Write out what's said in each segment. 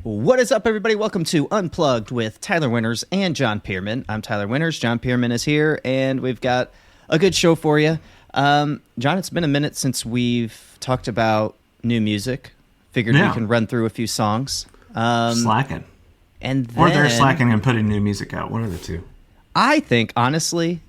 What is up, everybody? Welcome to Unplugged with Tyler Winters and John Pearman. I'm Tyler Winters. John Pearman is here, and we've got a good show for you. John, it's been a minute since we've talked about new music. Figured we can run through a few songs. Slacking. And then, or they're slacking and putting new music out. One of the two. I think, honestly,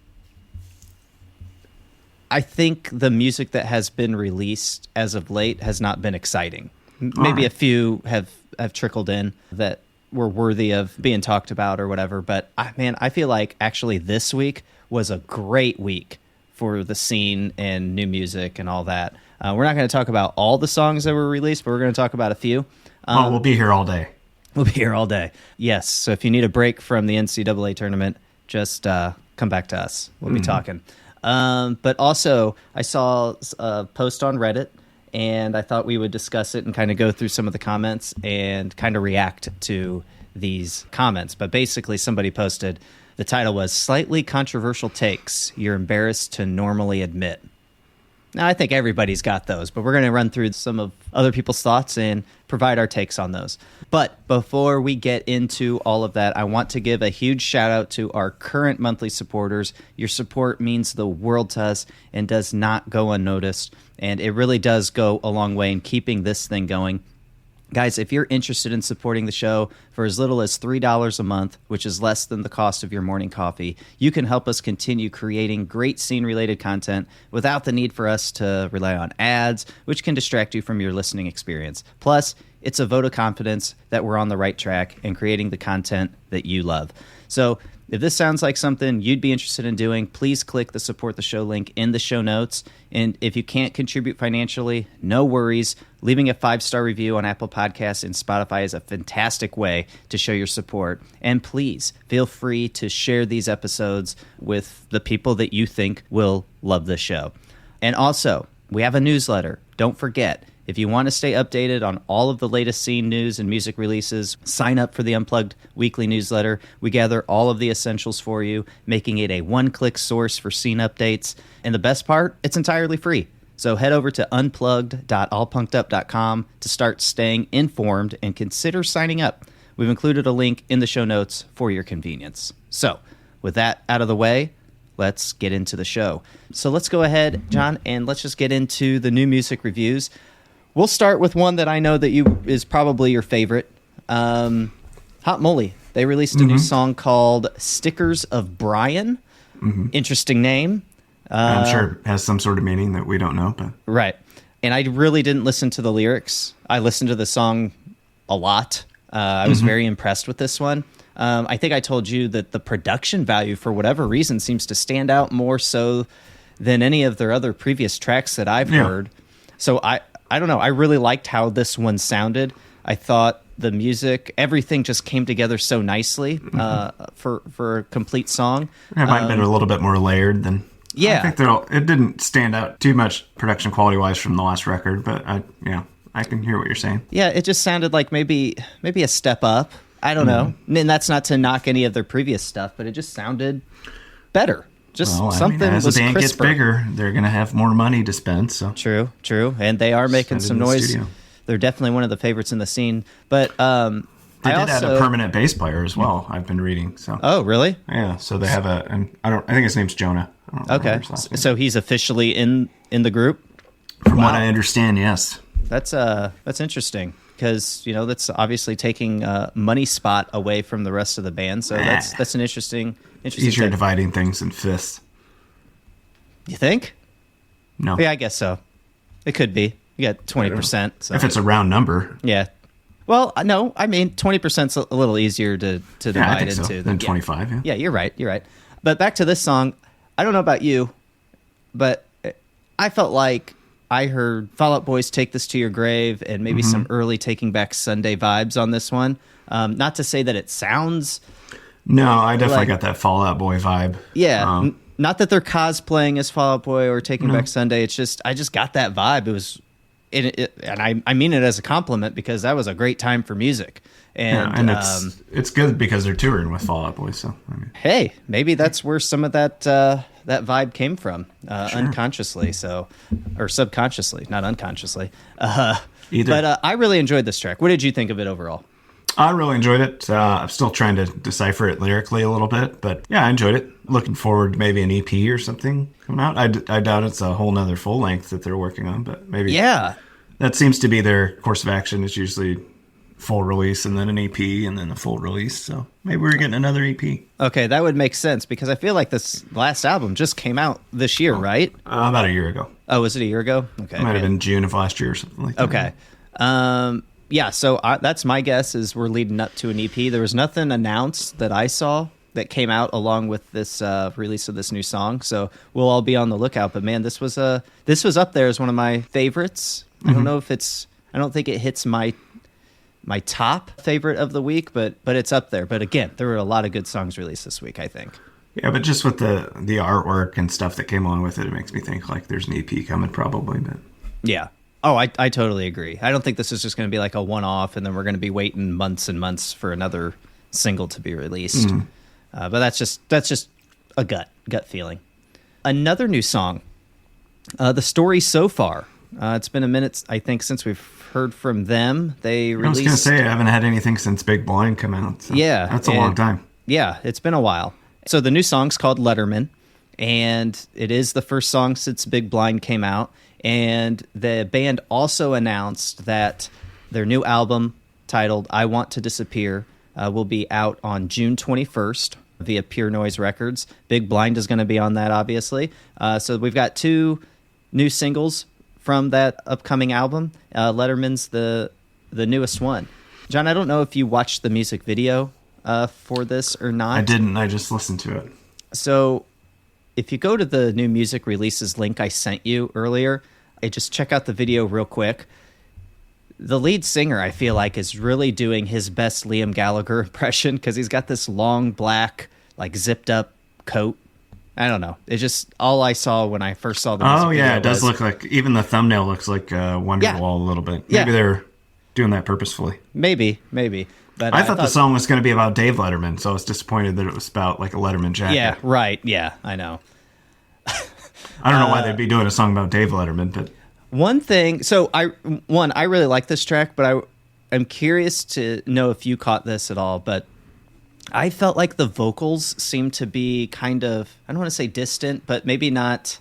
the music that has been released as of late has not been exciting. Maybe a few have trickled in that were worthy of being talked about or whatever. But, I feel like actually this week was a great week for the scene and new music and all that. We're not going to talk about all the songs that were released, but we're going to talk about a few. We'll be here all day. We'll be here all day. Yes. So if you need a break from the NCAA tournament, just come back to us. We'll be talking. But also, I saw a post on Reddit, and I thought we would discuss it and kind of go through some of the comments and kind of react to these comments. But basically, somebody posted, the title was Slightly Controversial Takes You're Embarrassed to Normally Admit. Now, I think everybody's got those, but we're going to run through some of other people's thoughts and provide our takes on those. But before we get into all of that, I want to give a huge shout out to our current monthly supporters. Your support means the world to us and does not go unnoticed, and it really does go a long way in keeping this thing going. Guys, if you're interested in supporting the show for as little as $3 a month, which is less than the cost of your morning coffee, you can help us continue creating great scene-related content without the need for us to rely on ads, which can distract you from your listening experience. Plus, it's a vote of confidence that we're on the right track and creating the content that you love. So if this sounds like something you'd be interested in doing, please click the support the show link in the show notes. And if you can't contribute financially, no worries. Leaving a 5-star review on Apple Podcasts and Spotify is a fantastic way to show your support. And please feel free to share these episodes with the people that you think will love the show. And also, we have a newsletter. Don't forget, if you want to stay updated on all of the latest scene news and music releases, sign up for the Unplugged weekly newsletter. We gather all of the essentials for you, making it a one-click source for scene updates. And the best part, it's entirely free. So head over to unplugged.allpunkedup.com to start staying informed and consider signing up. We've included a link in the show notes for your convenience. So with that out of the way, let's get into the show. So let's go ahead, John, and let's just get into the new music reviews. We'll start with one that I know that is probably your favorite. Hot Mulligan. They released a new song called Stickers of Brian. Interesting name. I'm sure it has some sort of meaning that we don't know. But right. And I really didn't listen to the lyrics. I listened to the song a lot. I was very impressed with this one. I think I told you that the production value, for whatever reason, seems to stand out more so than any of their other previous tracks that I've heard. So I don't know. I really liked how this one sounded. I thought the music, everything just came together so nicely for a complete song. It might have been a little bit more layered than... Yeah. I think it didn't stand out too much production quality-wise from the last record, but I can hear what you're saying. Yeah, it just sounded like maybe a step up. I don't know. And that's not to knock any of their previous stuff, but it just sounded better. Something as was the band crisper. gets bigger, they're going to have more money to spend. So True. And they are making some noise. Studio. They're definitely one of the favorites in the scene. But they did add a permanent bass player as well. I've been reading. So oh, really? Yeah. So they have I think his name's Jonah. I don't remember his last name. So he's officially in the group. From what I understand, yes. That's interesting because that's obviously taking money spot away from the rest of the band. So that's an interesting. Easier thing. dividing things in fifths. You think? No. Yeah, I guess so. It could be. You got 20%. So. If it's a round number. Yeah. Well, no, 20%'s a little easier to divide into. So. Than 25, yeah. Yeah, you're right. But back to this song, I don't know about you, but I felt like I heard Fall Out Boy's Take This to Your Grave and maybe some early Taking Back Sunday vibes on this one. Not to say that it sounds... No, I definitely got that Fall Out Boy vibe. Yeah, not that they're cosplaying as Fall Out Boy or Taking Back Sunday. It's just I just got that vibe. It was, and I mean it as a compliment because that was a great time for music. And it's good because they're touring with Fall Out Boy. So hey, maybe that's where some of that that vibe came from unconsciously, or subconsciously, not unconsciously. Either. But I really enjoyed this track. What did you think of it overall? I really enjoyed it. I'm still trying to decipher it lyrically a little bit, but yeah, I enjoyed it. Looking forward to maybe an EP or something coming out. I doubt it's a whole nother full length that they're working on, but maybe. Yeah. That seems to be their course of action. It's usually full release and then an EP and then a full release. So maybe we're getting another EP. Okay, that would make sense because I feel like this last album just came out this year, right? About a year ago. Oh, was it a year ago? Okay. It might have been June of last year or something like that. Okay. Yeah, so that's my guess is we're leading up to an EP. There was nothing announced that I saw that came out along with this release of this new song. So we'll all be on the lookout. But man, this was up there as one of my favorites. I don't know if I don't think it hits my top favorite of the week, but it's up there. But again, there were a lot of good songs released this week, I think. Yeah, but just with the artwork and stuff that came along with it, it makes me think like there's an EP coming probably. But yeah. Oh, I totally agree. I don't think this is just going to be like a one-off, and then we're going to be waiting months and months for another single to be released. But that's just a gut feeling. Another new song, The Story So Far. It's been a minute, I think, since we've heard from them. They released. I was going to say I haven't had anything since Big Blind come out. So yeah, that's a long time. Yeah, it's been a while. So the new song's called Letterman, and it is the first song since Big Blind came out. And the band also announced that their new album titled I Want to Disappear will be out on June 21st via Pure Noise Records. Big Blind is going to be on that, obviously. So we've got 2 new singles from that upcoming album. Letterman's the newest one. John, I don't know if you watched the music video for this or not. I didn't. I just listened to it. So if you go to the new music releases link I sent you earlier, just check out the video real quick. The lead singer, I feel like, is really doing his best Liam Gallagher impression because he's got this long black, like zipped up coat. I don't know. It's just all I saw when I first saw the music video. Oh, yeah, it does look like, even the thumbnail looks like Wonderwall a little bit. Maybe they're doing that purposefully. Maybe. But I thought the song was going to be about Dave Letterman, so I was disappointed that it was about like a Letterman jacket. Yeah, right. Yeah, I know. I don't know why they'd be doing a song about Dave Letterman, but one thing. So I really like this track, but I'm curious to know if you caught this at all. But I felt like the vocals seemed to be kind of, I don't want to say distant, but maybe not.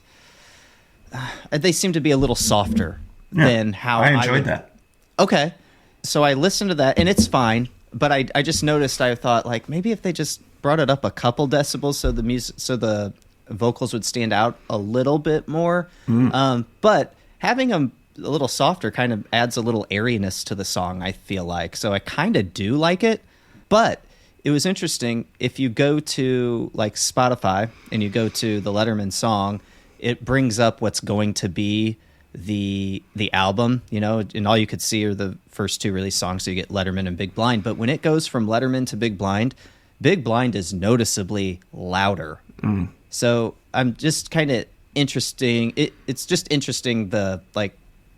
They seem to be a little softer than how I enjoyed that. Okay, so I listened to that, and it's fine. But I just noticed. I thought like maybe if they just brought it up a couple decibels, so the vocals would stand out a little bit more. But having them a little softer kind of adds a little airiness to the song, I feel like. So I kind of do like it. But it was interesting. If you go to like Spotify and you go to the Letterman song, it brings up what's going to be the album, and all you could see are the first 2 released songs. So you get Letterman and Big Blind. But when it goes from Letterman to Big Blind is noticeably louder. So I'm just kind of interesting. It's just interesting the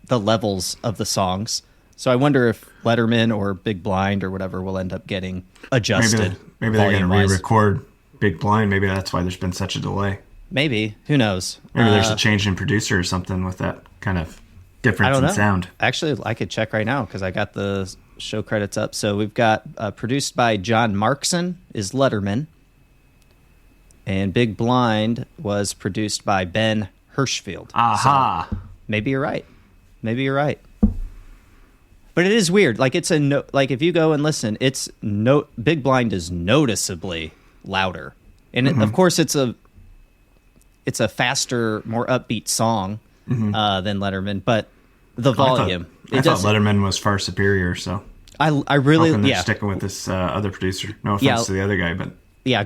levels of the songs. So I wonder if Letterman or Big Blind or whatever will end up getting adjusted. Maybe they're going to re-record Big Blind. Maybe that's why there's been such a delay. Maybe. Who knows? Maybe there's a change in producer or something with that kind of difference in sound. Actually, I could check right now because I got the show credits up. So we've got produced by John Markson is Letterman. And Big Blind was produced by Ben Hirschfield. Aha. So maybe you're right. But it is weird. Like it's if you go and listen, Big Blind is noticeably louder. And of course it's a faster, more upbeat song than Letterman, but the volume. I thought Letterman was far superior, so I really they're sticking with this other producer. No offense to the other guy, but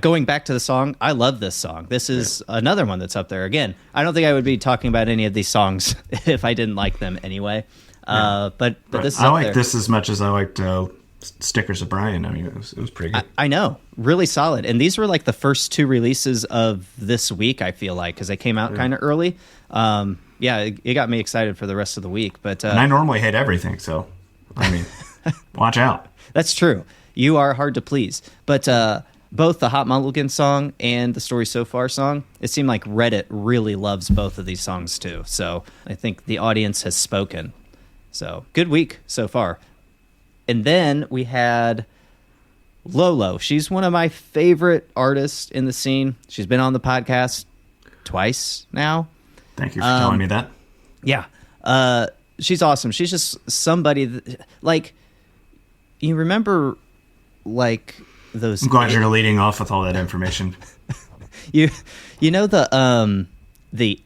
going back to the song, I love this song. This is another one that's up there. Again, I don't think I would be talking about any of these songs if I didn't like them anyway. But this is I like this as much as I liked Stickers of Brian. I mean, it was pretty good. I know, really solid. And these were like the first 2 releases of this week, I feel like, because they came out kind of early. It got me excited for the rest of the week. But and I normally hate everything, so I mean, watch out. That's true. You are hard to please. But both the Hot Mulligan song and the Story So Far song, it seemed like Reddit really loves both of these songs too. So I think the audience has spoken. So good week so far. And then we had LØLØ. She's one of my favorite artists in the scene. She's been on the podcast twice now. Thank you for telling me that. Yeah. She's awesome. She's just somebody that, like, you remember, like, those... I'm glad you're leading off with all that information. You know the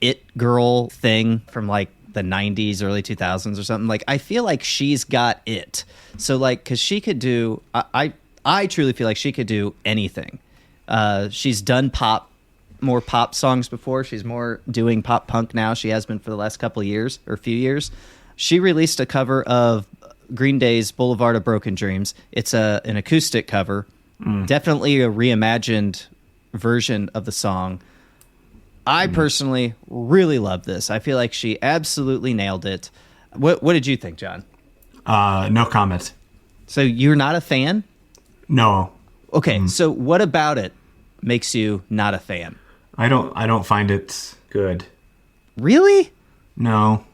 It Girl thing from, like, the 90s, early 2000s or something? Like, I feel like she's got it. So, like, because she could do... I truly feel like she could do anything. She's done more pop songs before. She's more doing pop punk now. She has been for the last couple of years or few years. She released a cover of Green Day's Boulevard of Broken Dreams. It's an acoustic cover. Definitely a reimagined version of the song. I personally really love this. I feel like she absolutely nailed it. What did you think, John? No comment. So you're not a fan? No. Okay, so what about it makes you not a fan? I don't find it good. Really? No.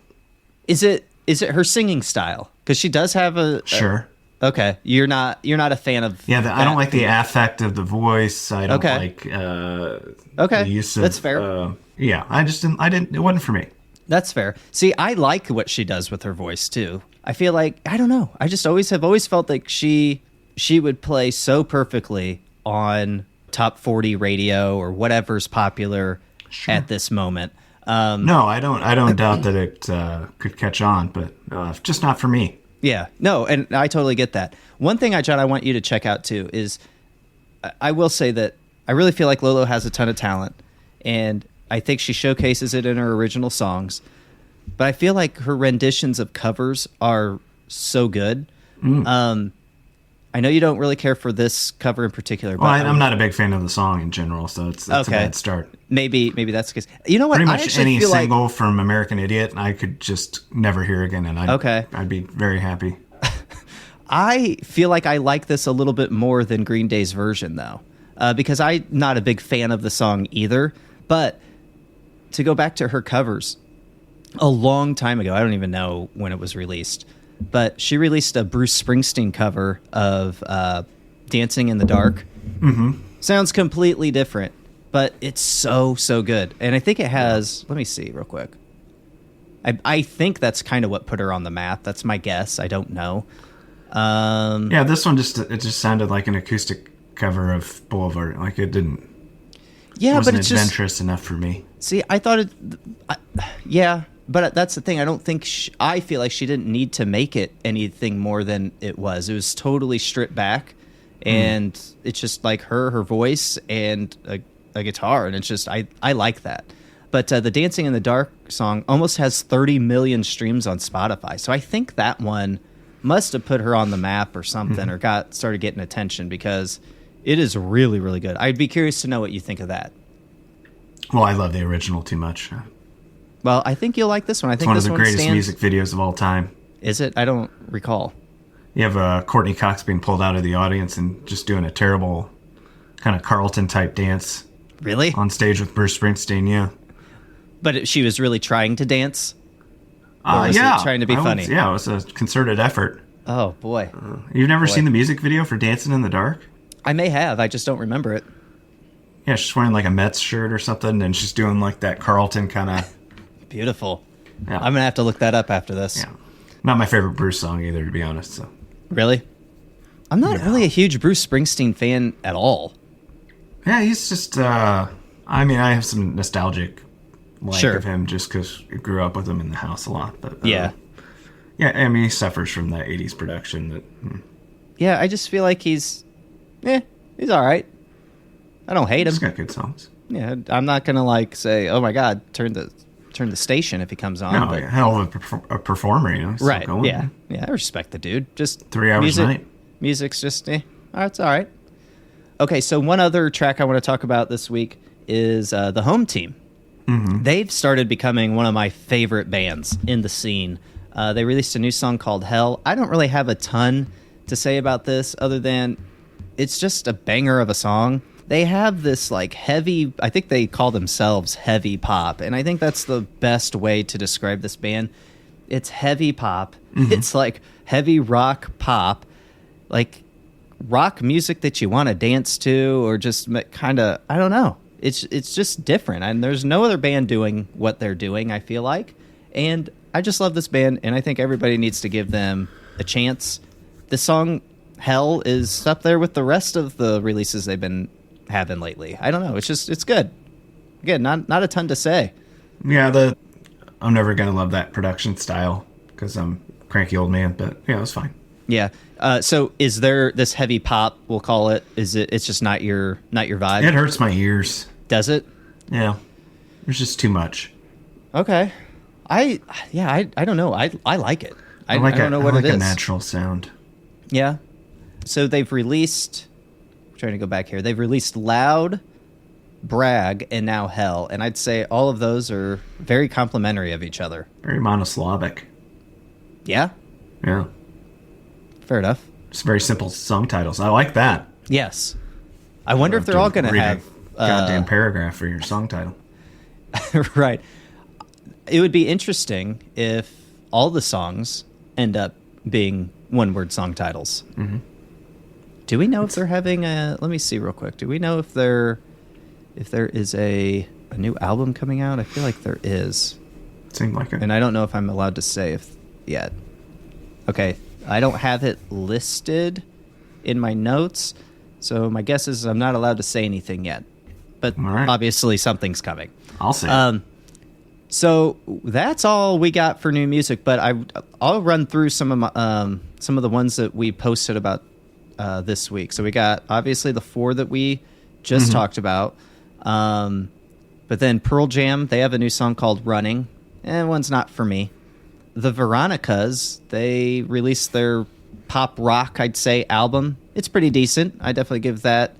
Is it her singing style? Because she does have Sure. Okay, you're not a fan of. Yeah, I don't like the affect of the voice. I don't like the use of. That's fair. Yeah, I didn't. It wasn't for me. That's fair. See, I like what she does with her voice too. I feel like, I don't know. I just have always felt like she would play so perfectly on top 40 radio or whatever's popular at this moment. No, I don't doubt that it could catch on, but just not for me. Yeah, no, and I totally get that. One thing, John, I want you to check out too is, I will say that I really feel like LØLØ has a ton of talent, and I think she showcases it in her original songs. But I feel like her renditions of covers are so good. I know you don't really care for this cover in particular. But Well, I'm not a big fan of the song in general, so it's a bad start. Maybe that's the case. You know what? Pretty I much actually any feel single from American Idiot, I could just never hear again, and I'd be very happy. I feel like I like this a little bit more than Green Day's version, though, because I'm not a big fan of the song either. But to go back to her covers, a long time ago, I don't even know when it was released, but she released a Bruce Springsteen cover of Dancing in the Dark. Sounds completely different, but it's so good. And I think it has, let me see real quick. I think that's kind of what put her on the map. That's my guess. I don't know. Yeah, this one just sounded like an acoustic cover of Boulevard. Like it didn't. Yeah, it wasn't but it's adventurous enough for me. See, I thought it. Yeah, but that's the thing. I don't think I feel like she didn't need to make it anything more than it was. It was totally stripped back, and it's just like her voice and a guitar, and it's just I like that. But the Dancing in the Dark song almost has 30 million streams on Spotify, so I think that one must have put her on the map or something, or started getting attention, because it is really, really good. I'd be curious to know what you think of that. Well, I love the original too much. Well, I think you'll like this one. I think one of this the one greatest stands... music videos of all time. Is it? I don't recall. You have Courtney Cox being pulled out of the audience and just doing a terrible kind of Carlton-type dance. Really? On stage with Bruce Springsteen, yeah. But she was really trying to dance? Or was yeah. it trying to be funny? It was a concerted effort. Oh, boy. You've never seen the music video for Dancing in the Dark? I may have. I just don't remember it. Yeah, she's wearing like a Mets shirt or something, and she's doing like that Carlton kind of... Beautiful. Yeah. I'm going to have to look that up after this. Yeah. Not my favorite Bruce song either, to be honest. So. Really? I'm not really a huge Bruce Springsteen fan at all. Yeah, he's just... I have some nostalgic like of him just because I grew up with him in the house a lot. But yeah. Yeah, I mean, he suffers from that 80s production. Yeah, I just feel like he's all right. I don't hate him. He's got good songs. Yeah, I'm not going to say, oh my God, turn the station if he comes on. No, but... hell of a performer, Right, going. Yeah, I respect the dude. Just 3 hours a night. Music's just, it's all right. Okay, so one other track I want to talk about this week is the Home Team. Mm-hmm. They've started becoming one of my favorite bands in the scene. They released a new song called Hell. I don't really have a ton to say about this other than it's just a banger of a song. They have this heavy, I think they call themselves heavy pop, and I think that's the best way to describe this band. It's heavy pop. Mm-hmm. It's heavy rock pop, rock music that you want to dance to, or just kind of, I don't know. It's just different, and there's no other band doing what they're doing, I feel like. And I just love this band, and I think everybody needs to give them a chance. The song Hell is up there with the rest of the releases they've been having lately. I don't know. It's good. Again, not a ton to say. Yeah, I'm never going to love that production style because I'm a cranky old man, but yeah, it's fine. Yeah. So is there this heavy pop, we'll call it? It's just not your vibe? It hurts my ears. Does it? Yeah. There's just too much. Okay. I don't know. I like it. I don't know what it is. I like a natural sound. Yeah. So they've released, I'm trying to go back here. They've released Loud, Brag, and now Hell. And I'd say all of those are very complimentary of each other. Very monosyllabic. Yeah? Yeah. Fair enough. Just very simple song titles. I like that. Yes. I wonder if they're all going to have a goddamn paragraph for your song title. Right. It would be interesting if all the songs end up being one-word song titles. Mm-hmm. Do we know if they're having a... Let me see real quick. Do we know if there is a new album coming out? I feel like there is. Seemed like it. And I don't know if I'm allowed to say if yet. Okay. I don't have it listed in my notes, so my guess is I'm not allowed to say anything yet. But obviously something's coming. I'll say it. So that's all we got for new music, but I'll run through some of the ones that we posted about this week. So we got obviously the 4 that we just talked about, but then Pearl Jam, they have a new song called Running, and one's not for me. The Veronicas, they released their pop rock, I'd say, album. It's pretty decent. I definitely give that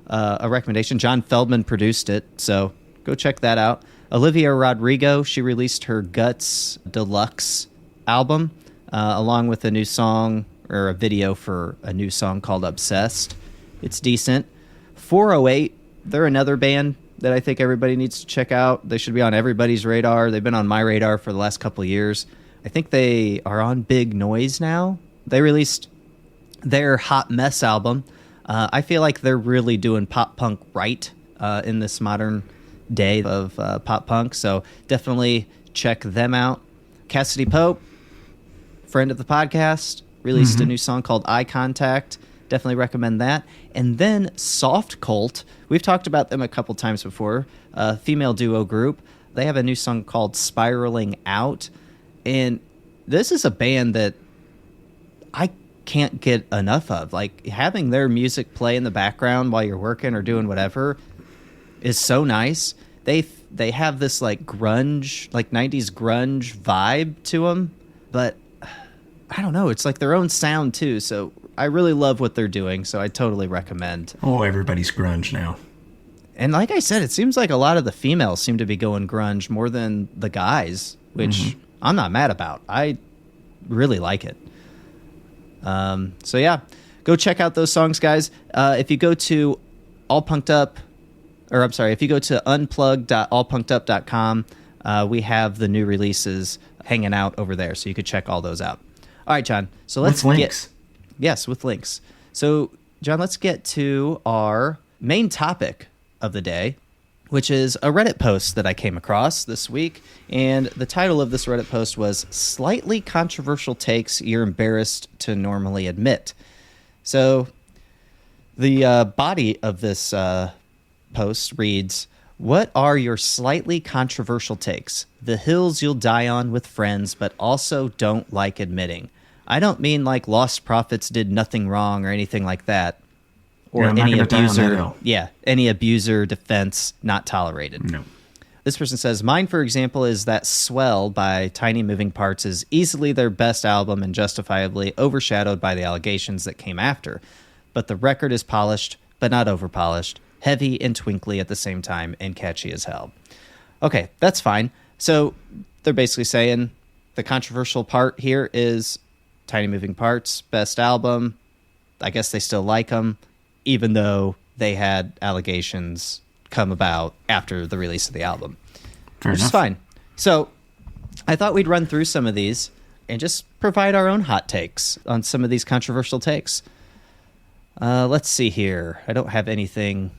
a recommendation. John Feldman produced it, so go check that out. Olivia Rodrigo, she released her Guts Deluxe album, along with a new song, or a video for a new song called Obsessed. It's decent. 408, they're another band that I think everybody needs to check out. They should be on everybody's radar. They've been on my radar for the last couple of years. I think they are on Big Noise now. They released their Hot Mess album. I feel like they're really doing pop punk right in this modern day of pop punk, so definitely check them out. Cassidy Pope, friend of the podcast, released a new song called Eye Contact. Definitely recommend that. And then Soft Cult, we've talked about them a couple times before, a female duo group. They have a new song called Spiraling Out, and this is a band that I can't get enough of. Like, having their music play in the background while you're working or doing whatever is so nice. They have this like grunge, like 90s grunge vibe to them, but I don't know, it's like their own sound too, so I really love what they're doing, so I totally recommend. Oh, everybody's grunge now. And like I said, it seems like a lot of the females seem to be going grunge more than the guys, which I'm not mad about. I really like it. So yeah, go check out those songs, guys. If you go to if you go to unplug.allpunkedup.com, we have the new releases hanging out over there, so you could check all those out. All right, John. So let's with links. Yes, with links. So, John, let's get to our main topic of the day, which is a Reddit post that I came across this week. And the title of this Reddit post was Slightly Controversial Takes You're Embarrassed to Normally Admit. So the body of this post reads, what are your slightly controversial takes? The hills you'll die on with friends, but also don't like admitting. I don't mean like Lost Prophets did nothing wrong or anything like that. Or any abuser. Yeah, any abuser defense not tolerated. No. This person says, mine, for example, is that Swell by Tiny Moving Parts is easily their best album and justifiably overshadowed by the allegations that came after. But the record is polished, but not over-polished, heavy and twinkly at the same time, and catchy as hell. Okay, that's fine. So they're basically saying the controversial part here is Tiny Moving Parts, best album. I guess they still like them, even though they had allegations come about after the release of the album. Fair which enough. is fine. So I thought we'd run through some of these and just provide our own hot takes on some of these controversial takes. Let's see here. I don't have anything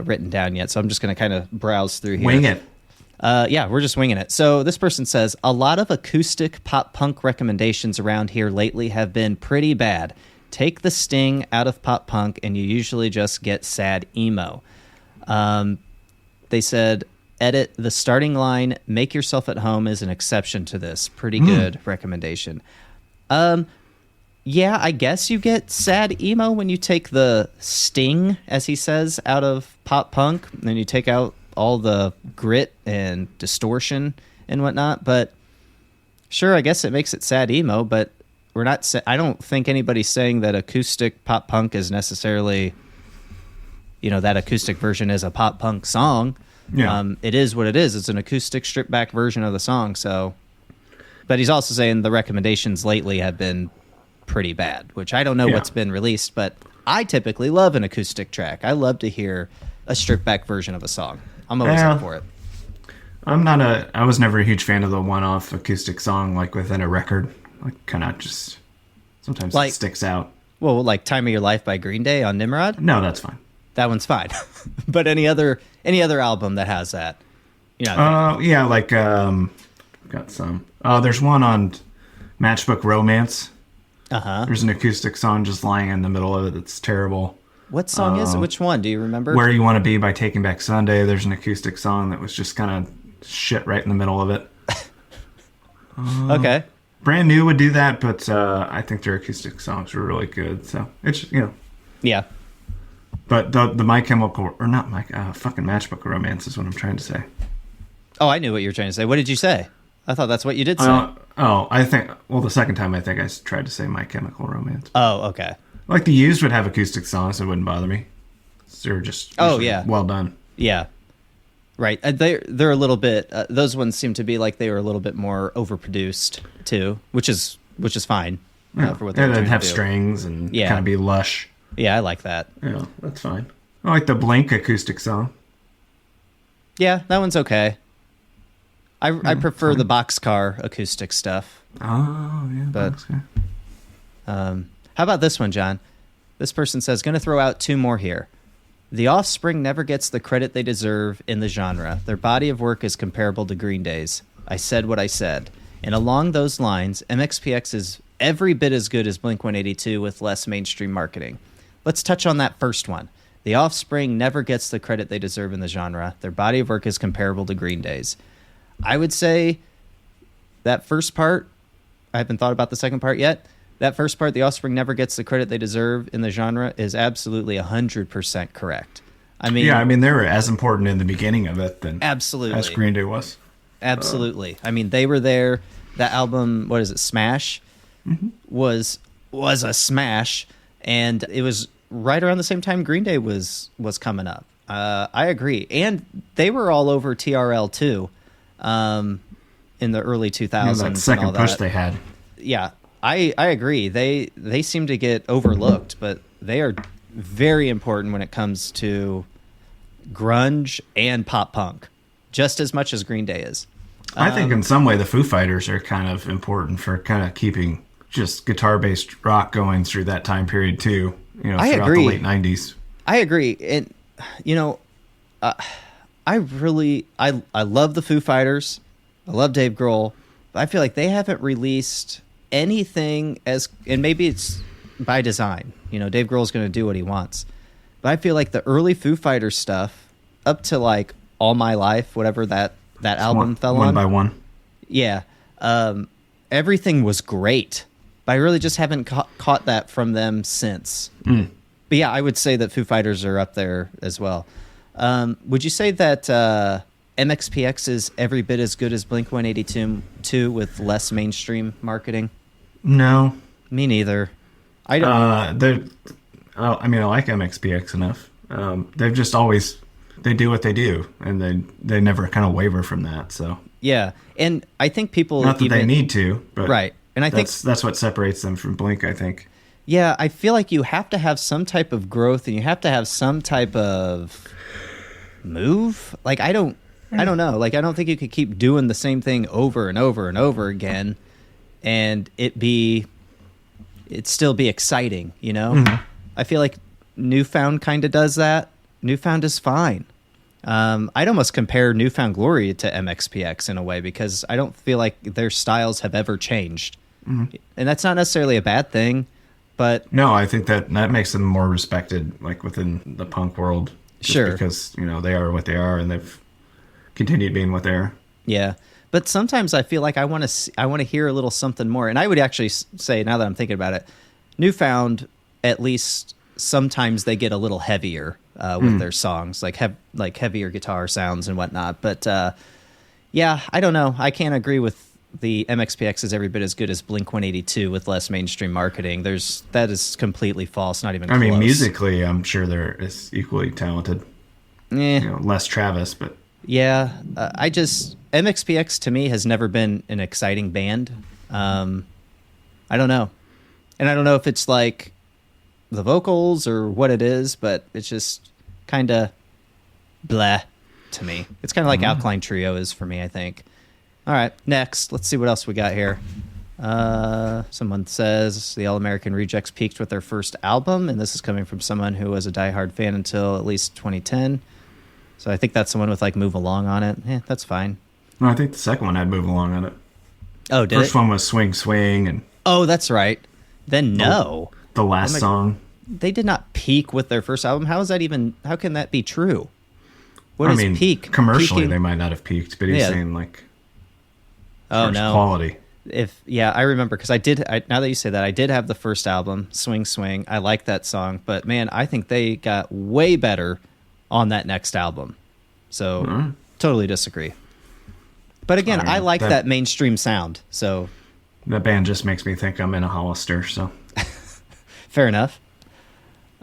written down yet, so I'm just going to kind of browse through here. Wing it. Yeah, we're just winging it. So this person says, a lot of acoustic pop punk recommendations around here lately have been pretty bad. Take the sting out of pop punk and you usually just get sad emo. They said, edit the starting line, make yourself at home is an exception to this. Pretty good recommendation. Yeah, I guess you get sad emo when you take the sting, as he says, out of pop punk, and then you take out all the grit and distortion and whatnot. But sure, I guess it makes it sad emo, but we're not. I don't think anybody's saying that acoustic pop punk is necessarily, that acoustic version is a pop punk song. Yeah. It is what it is. It's an acoustic stripped back version of the song. So, but he's also saying the recommendations lately have been pretty bad, which I don't know what's been released, but I typically love an acoustic track. I love to hear a stripped back version of a song. I'm always up for it. I was never a huge fan of the one-off acoustic song, like within a record. Like, kind of just, sometimes it sticks out. Well, like Time of Your Life by Green Day on Nimrod? No, that's fine. That one's fine. But any other album that has that? Yeah, like, got some. There's one on Matchbook Romance. Uh-huh. There's an acoustic song just lying in the middle of it that's terrible. What song is it? Which one? Do you remember? Where You Want to Be by Taking Back Sunday. There's an acoustic song that was just kind of shit right in the middle of it. Okay. Brand New would do that, but I think their acoustic songs were really good. So it's, Yeah. But the My Chemical, or not fucking Matchbook Romance is what I'm trying to say. Oh, I knew what you were trying to say. What did you say? I thought that's what you did say. I think, the second time I think I tried to say My Chemical Romance. Oh, okay. Like the Used would have acoustic songs, it wouldn't bother me. They're just well done. Yeah. Right. They're a little bit, those ones seem to be like they were a little bit more overproduced too, which is fine. For what they're they'd trying have to do. strings and kind of be lush. Yeah, I like that. Yeah, that's fine. I like the Blink acoustic song. Yeah, that one's okay. I prefer the Boxcar acoustic stuff. Oh, yeah. But Boxcar. how about this one, John? This person says, going to throw out two more here. The Offspring never gets the credit they deserve in the genre. Their body of work is comparable to Green Day's. I said what I said. And along those lines, MXPX is every bit as good as Blink-182 with less mainstream marketing. Let's touch on that first one. The Offspring never gets the credit they deserve in the genre. Their body of work is comparable to Green Day's. I would say that first part, I haven't thought about the second part yet. That first part, The Offspring never gets the credit they deserve in the genre, is absolutely 100% correct. I mean, they were as important in the beginning of it than absolutely as Green Day was. Absolutely. I mean, they were there. That album, what is it, Smash, was a smash, and it was right around the same time Green Day was coming up. I agree, and they were all over TRL too, in the early 2000s. That second push they had. Yeah, I agree. They seem to get overlooked, but they are very important when it comes to grunge and pop punk, just as much as Green Day is. I think in some way the Foo Fighters are kind of important for kind of keeping just guitar-based rock going through that time period too. I throughout agree. the late 90s. I agree, and I love the Foo Fighters. I love Dave Grohl. But I feel like they haven't released anything and maybe it's by design. Dave Grohl's going to do what he wants. But I feel like the early Foo Fighters stuff, up to like All My Life, whatever that album fell on. One by one. Yeah. Everything was great. But I really just haven't caught that from them since. But yeah, I would say that Foo Fighters are up there as well. Would you say that MXPX is every bit as good as Blink-182 with less mainstream marketing? No. Me neither. I don't. I like MXPX enough. They've just always they do what they do, and they never kind of waver from that. So yeah, and I think people not that they need to, but right. And I think that's what separates them from Blink. I think. Yeah, I feel like you have to have some type of growth, and you have to have some type of move. Like I don't know. Like I don't think you could keep doing the same thing over and over and over again, and it'd still be exciting. I feel like Newfound kind of does that. Newfound is fine. I'd almost compare Newfound Glory to MXPX in a way because I don't feel like their styles have ever changed. Mm-hmm. And that's not necessarily a bad thing, but... No, I think that makes them more respected, like, within the punk world. Sure. Because, they are what they are, and they've continued being what they are. Yeah. But sometimes I feel like I want to hear a little something more. And I would actually say, now that I'm thinking about it, Newfound, at least sometimes they get a little heavier with their songs, like heavier guitar sounds and whatnot. But yeah, I don't know. I can't agree with the MXPX is every bit as good as Blink-182 with less mainstream marketing. That is completely false. Not even close. I mean, musically, I'm sure they're equally talented. Less Travis, but yeah, MXPX to me has never been an exciting band. I don't know, and I don't know if it's like the vocals or what it is, but it's just kind of blah to me. It's kind of like Alkaline Trio is for me, I think. All right, next, let's see what else we got here. Someone says the All American Rejects peaked with their first album, and this is coming from someone who was a diehard fan until at least 2010. So I think that's someone with like Move Along on it. That's fine. No, I think the second one had Move Along on it. Oh, did First one was Swing Swing, and that's right. Then no. The last song. They did not peak with their first album. How can that be true? What is peak? Commercially, Peaking? They might not have peaked, but he's saying like first quality. I remember because now that you say that, I did have the first album, Swing Swing. I like that song, but man, I think they got way better on that next album. So totally disagree. But again, I like that mainstream sound. So that band just makes me think I'm in a Hollister. So fair enough.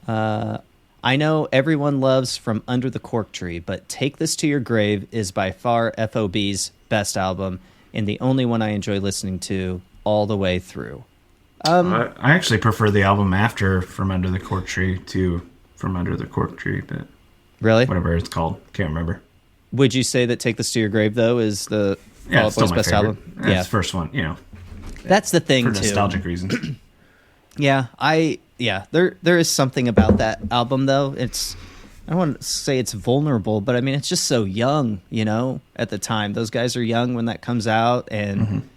I know everyone loves From Under the Cork Tree, but Take This to Your Grave is by far FOB's best album and the only one I enjoy listening to all the way through. I actually prefer the album after From Under the Cork Tree to From Under the Cork Tree, but really, whatever it's called, can't remember. Would you say that Take This to Your Grave though is the Fall Out Boy's best favorite album? Yeah, it's the first one. That's the thing for too. nostalgic reasons. There is something about that album though. I don't want to say it's vulnerable, but I mean it's just so young, at the time. Those guys are young when that comes out, and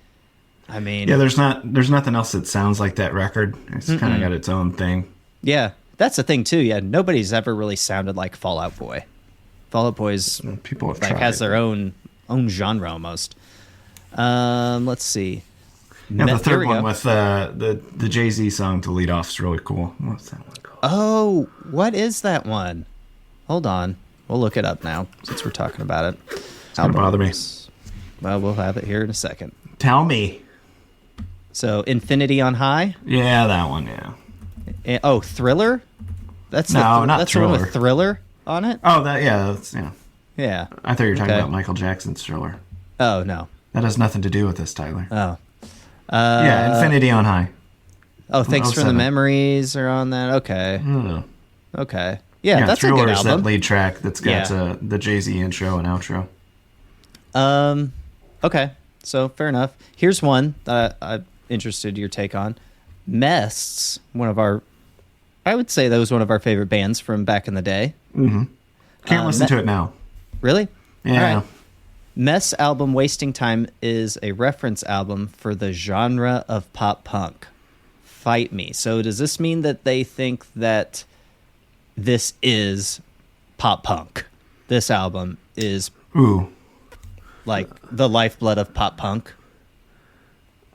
I mean, there's nothing else that sounds like that record. It's kind of got its own thing. Yeah, that's the thing too. Yeah, nobody's ever really sounded like Fall Out Boy. Fall Out Boy's people have has their own genre almost. Let's see. Yeah, the third one with the Jay-Z song to lead off is really cool. What's that one called? Oh, what is that one? Hold on. We'll look it up now since we're talking about it. It's going to bother me. Well, we'll have it here in a second. Tell me. So, Infinity on High? Yeah, that one, yeah. Thriller? That's not Thriller. The one with Thriller on it? Oh, that's. Yeah. I thought you were talking about Michael Jackson's Thriller. Oh, no. That has nothing to do with this, Tyler. Oh. Infinity on High. Oh, Thanks for the Memories are on that. Okay. Okay. Yeah, that's a good album. That lead track that's got the Jay-Z intro and outro. Okay, so fair enough. Here's one that I'm interested in your take on. Mess, I would say that was one of our favorite bands from back in the day. Mm-hmm. Can't listen to it now. Really? Yeah. All right. Mess album Wasting Time is a reference album for the genre of pop punk. Fight me. So does this mean that they think that this is pop punk? This album is like the lifeblood of pop punk?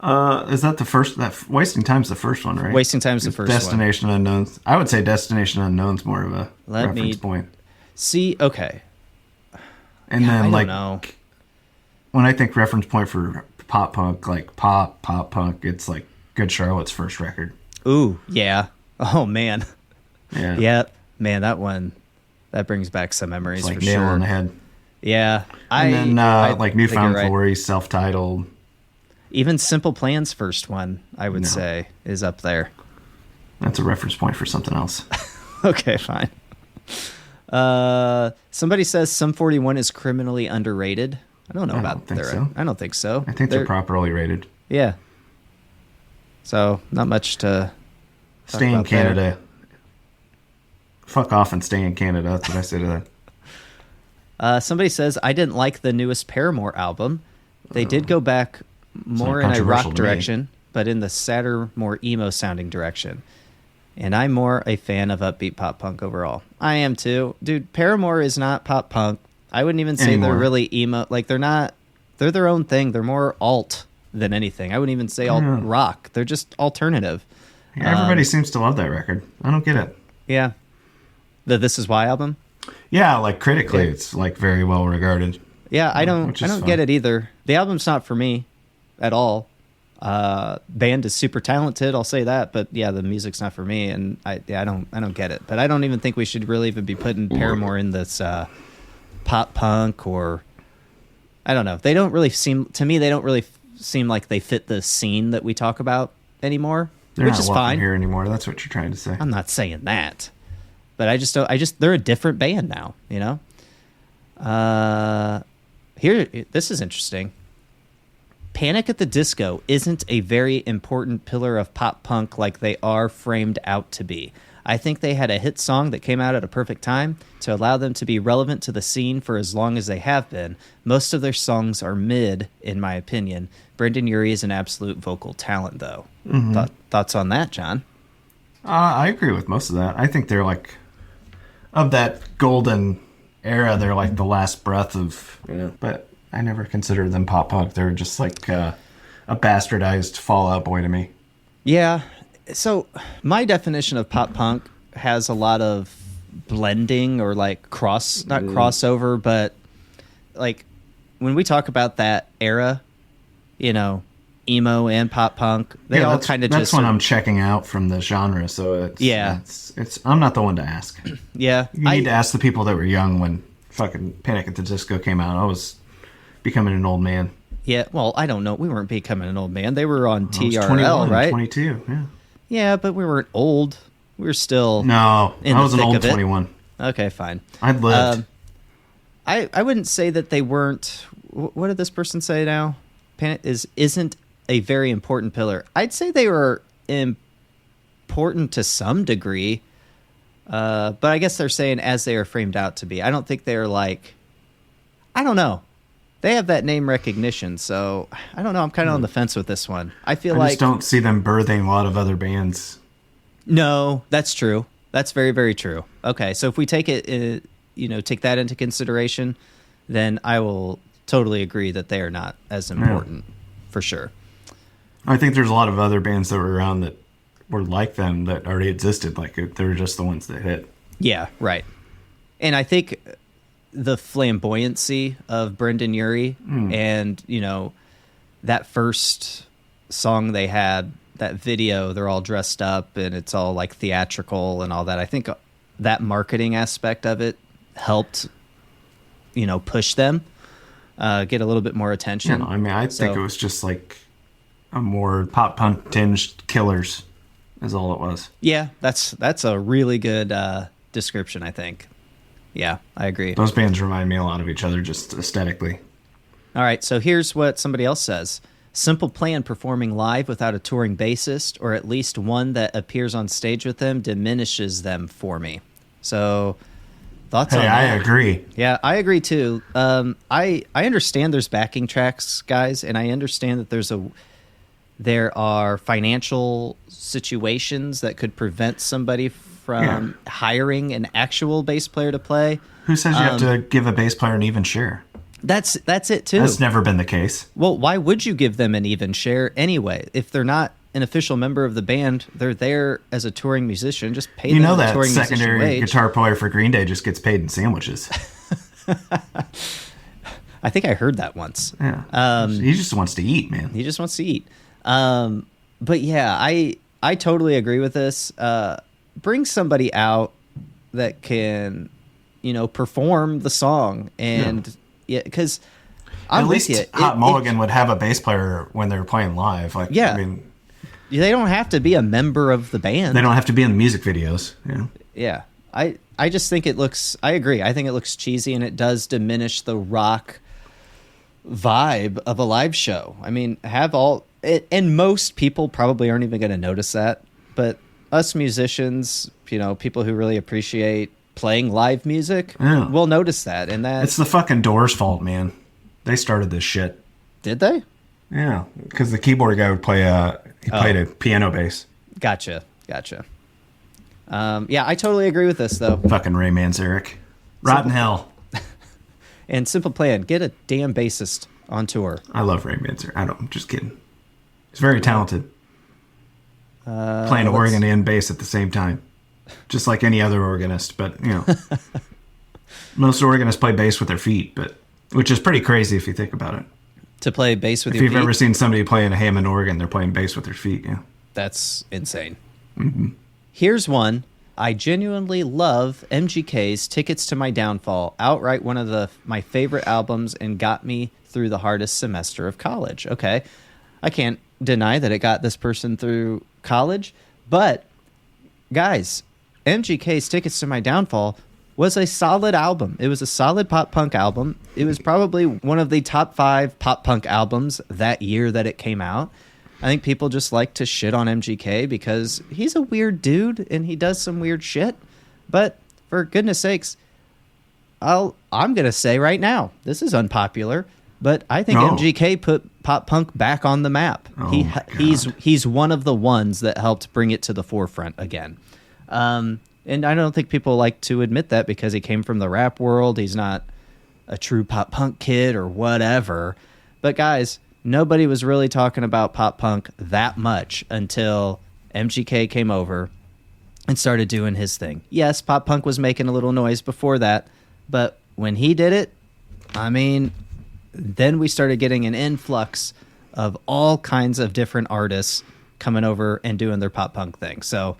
Is that the first? That Wasting Time's the first one, right? Wasting Time's the first Destination one. Unknowns. I would say Destination Unknown's more of a reference point. See, okay. And then, I don't know. When I think reference point for pop punk, like pop punk, it's like Good Charlotte's first record. Ooh, yeah. Oh, man. Yeah. Yeah, man, that brings back some memories it's like for nail sure. on the head. Yeah. And then, like Newfound Glory, self-titled. Even Simple Plan's first one, I would say, is up there. That's a reference point for something else. Okay, fine. Somebody says Sum 41 is criminally underrated. I don't know about that. So. I don't think so. I think they're properly rated. Yeah. So, not much to Stay in Canada. fuck off and stay in Canada. That's what I say to that. Somebody says, I didn't like the newest Paramore album. They did go back more in a rock direction, but in the sadder, more emo-sounding direction. And I'm more a fan of upbeat pop punk overall. I am too. Dude, Paramore is not pop punk. I wouldn't even say they're really emo. Like, they're not... They're their own thing. They're more alt than anything. I wouldn't even say alt rock. They're just alternative. Yeah, everybody seems to love that record. I don't get it. Yeah. The This Is Why album? Yeah, like critically, it's like very well regarded. Yeah, I don't get it either. The album's not for me at all. Band is super talented, I'll say that, but yeah, the music's not for me, and I don't get it. But I don't even think we should really even be putting Paramore in this pop punk, or I don't know. They don't really seem like they fit the scene that we talk about anymore, which is fine. Here anymore. That's what you're trying to say. I'm not saying that. But I just don't. They're a different band now, you know. Here, this is interesting. Panic at the Disco isn't a very important pillar of pop punk like they are framed out to be. I think they had a hit song that came out at a perfect time to allow them to be relevant to the scene for as long as they have been. Most of their songs are mid, in my opinion. Brendan Urie is an absolute vocal talent, though. Mm-hmm. Thoughts on that, John? I agree with most of that. I think they're like, of that golden era, they're like the last breath of, but I never considered them pop punk. They're just like a bastardized Fall Out Boy to me. Yeah. So my definition of pop punk has a lot of blending or like not crossover, but like when we talk about that era, emo and pop punk, they all kind of just... That's when I'm checking out from the genre, so it's I'm not the one to ask. Yeah. You need to ask the people that were young when fucking Panic at the Disco came out. I was becoming an old man. Yeah, well, I don't know. We weren't becoming an old man. They were on TRL, 21, right? 22, yeah. Yeah, but we weren't old. We were still... No, I was an old 21. Okay, fine. I'd lived. I wouldn't say that they weren't... What did this person say now? Panic isn't a very important pillar. I'd say they were important to some degree, but I guess they're saying as they are framed out to be. I don't think they're like... I don't know. They have that name recognition, so I don't know. I'm kind of on the fence with this one. I just don't see them birthing a lot of other bands. No, that's true. That's very, very true. Okay, so if we take it, take that into consideration, then I will totally agree that they are not as important, for sure. I think there's a lot of other bands that were around that were like them that already existed. Like they were just the ones that hit. Yeah, right. And I think the flamboyancy of Brendan Urie and, that first song they had, that video, they're all dressed up and it's all like theatrical and all that. I think that marketing aspect of it helped, push them, get a little bit more attention. I think it was just like a more pop punk tinged Killers is all it was. Yeah, that's a really good description, I think. Yeah, I agree. Those bands remind me a lot of each other just aesthetically. All right, so here's what somebody else says. Simple Plan performing live without a touring bassist, or at least one that appears on stage with them, diminishes them for me. So, thoughts on that? I agree. Yeah, I agree too. I understand there's backing tracks, guys, and I understand that there are financial situations that could prevent somebody from hiring an actual bass player to play. Who says you have to give a bass player an even share? That's it too. That's never been the case. Well, why would you give them an even share anyway? If they're not an official member of the band, they're there as a touring musician. Just pay them a touring musician wage. You know that secondary guitar player for Green Day just gets paid in sandwiches. I think I heard that once. Yeah. He just wants to eat, man. He just wants to eat. But yeah, I totally agree with this. Bring somebody out that can, perform the song, and because at least Hot Mulligan would have a bass player when they're playing live. Like, yeah, they don't have to be a member of the band. They don't have to be in the music videos. Yeah. I just think it looks. I agree. I think it looks cheesy, and it does diminish the rock vibe of a live show. I mean, and most people probably aren't even going to notice that, but us musicians, You know, people who really appreciate playing live music Yeah. will notice that. And that It's the fucking Doors' fault, man. They started this shit. did they? Yeah, because the keyboard guy would play played a piano bass. Gotcha. Yeah, I totally agree with this though. Fucking Ray Manzarek. Rotten hell. And simple plan: get a damn bassist on tour. I love Ray Manzarek. I'm just kidding. He's very talented. Playing organ and bass at the same time. Just like any other organist, but, you know. Most organists play bass with their feet, which is pretty crazy if you think about it. To play bass with If your you've feet? ever seen somebody playing a Hammond organ, they're playing bass with their feet, yeah. That's insane. Mm-hmm. Here's one. I genuinely love MGK's Tickets to My Downfall. Outright one of my favorite albums and got me through the hardest semester of college. Okay. I can't deny that it got this person through college, but guys, MGK's Tickets to My Downfall was a solid album. It was a solid pop punk album. It was probably one of the top 5 pop punk albums that year that it came out. I think people just like to shit on MGK because he's a weird dude and he does some weird shit. But for goodness sakes, I'm going to say right now, this is unpopular, but I think MGK put pop punk back on the map. He's one of the ones that helped bring it to the forefront again. And I don't think people like to admit that because he came from the rap world. He's not a true pop punk kid or whatever. But guys, nobody was really talking about pop punk that much until MGK came over and started doing his thing. Yes, pop punk was making a little noise before that, but when he did it, I mean, then we started getting an influx of all kinds of different artists coming over and doing their pop punk thing. So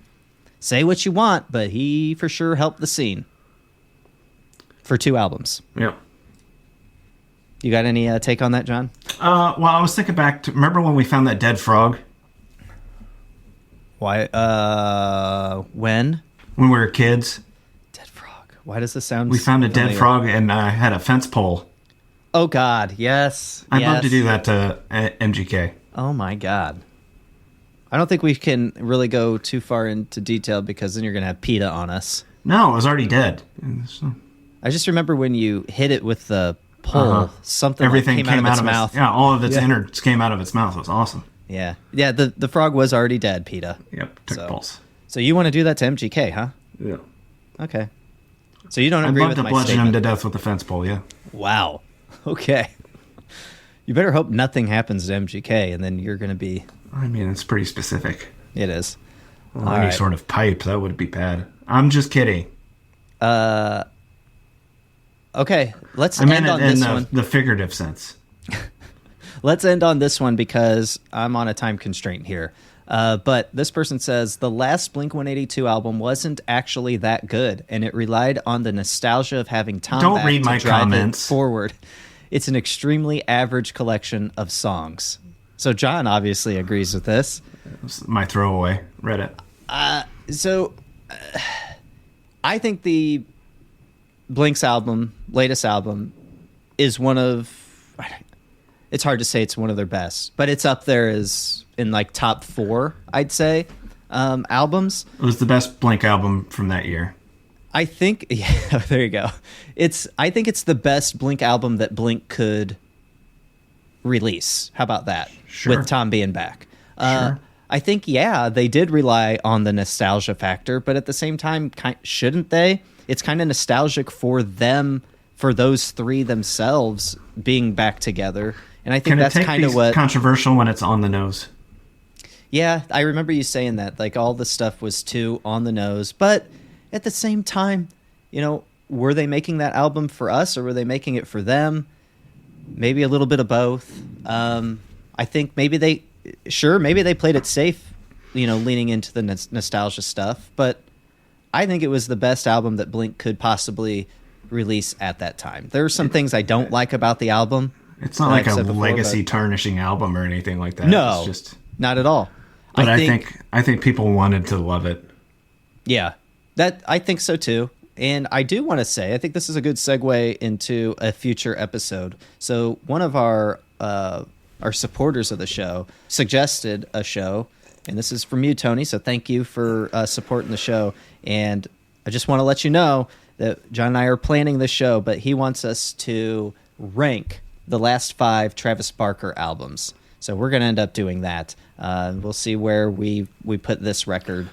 say what you want, but he for sure helped the scene for 2 albums. Yeah. You got any take on that, John? Well, I was thinking back to, remember when we found that dead frog? Why? When? When we were kids. Dead frog. Why does this sound We found a familiar? dead frog and I had a fence pole. Oh, God. Yes. I'd love to do that to MGK. Oh, my God. I don't think we can really go too far into detail because then you're going to have PETA on us. No, it was already dead. I just remember when you hit it with the pole, something Everything came out of its mouth. Yeah, all of its innards came out of its mouth. It was awesome. Yeah. Yeah, the frog was already dead, PETA. Yep, took pulse. So you want to do that to MGK, huh? Yeah. Okay. So you don't I'd agree love with to my bludgeon statement? him to death with a fence pole, yeah. Wow. Okay. You better hope nothing happens to MGK, and then you're going to be... I mean, it's pretty specific. It is. Well, any sort of pipe, that would be bad. I'm just kidding. Okay, let's I meant end on it in this one. the figurative sense. Let's end on this one because I'm on a time constraint here. But this person says the last Blink-182 album wasn't actually that good, and it relied on the nostalgia of having Tom Don't back read to my drive comments. it forward. It's an extremely average collection of songs. So John obviously agrees with this. It's my throwaway. Read it. So I think the Blink's latest album, is one of... It's hard to say it's one of their best, but it's up there as in like top 4, I'd say, albums. It was the best Blink album from that year. I think, yeah, there you go. I think it's the best Blink album that Blink could release. How about that? Sure. With Tom being back. Sure. I think, yeah, they did rely on the nostalgia factor, but at the same time, shouldn't they? It's kind of nostalgic for them, for those 3 themselves being back together. And I think that's kind of what... controversial when it's on the nose? Yeah, I remember you saying that. Like, all the stuff was too on the nose. But at the same time, were they making that album for us or were they making it for them? Maybe a little bit of both. I think maybe they played it safe, leaning into the nostalgia stuff. But I think it was the best album that Blink could possibly release at that time. There are some things I don't like about the album. It's not like a legacy tarnishing album or anything like that. No, it's just, not at all. But I think people wanted to love it. Yeah, I think so too. And I do want to say, I think this is a good segue into a future episode. So one of our supporters of the show suggested a show and this is from you, Tony. So thank you for supporting the show. And I just want to let you know that John and I are planning this show, but he wants us to rank the last 5 Travis Barker albums. So we're going to end up doing that. We'll see where we put this record.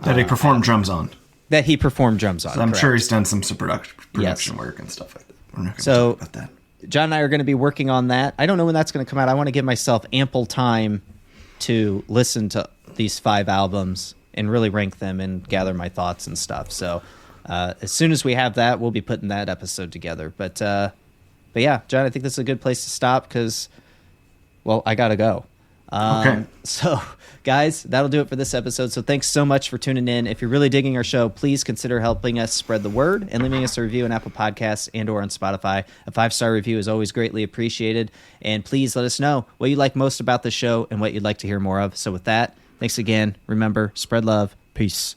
That he performed drums on. That he performed drums on. So I'm correct. sure he's done some production work and stuff like that. We're not going to talk about that. John and I are going to be working on that. I don't know when that's going to come out. I want to give myself ample time to listen to these 5 albums and really rank them and gather my thoughts and stuff. So as soon as we have that, we'll be putting that episode together. But yeah, John, I think this is a good place to stop because, well, I got to go. Okay. So, guys, that'll do it for this episode. So thanks so much for tuning in. If you're really digging our show, please consider helping us spread the word and leaving us a review on Apple Podcasts and or on Spotify. A 5-star review is always greatly appreciated. And please let us know what you like most about the show and what you'd like to hear more of. So with that, thanks again. Remember, spread love. Peace.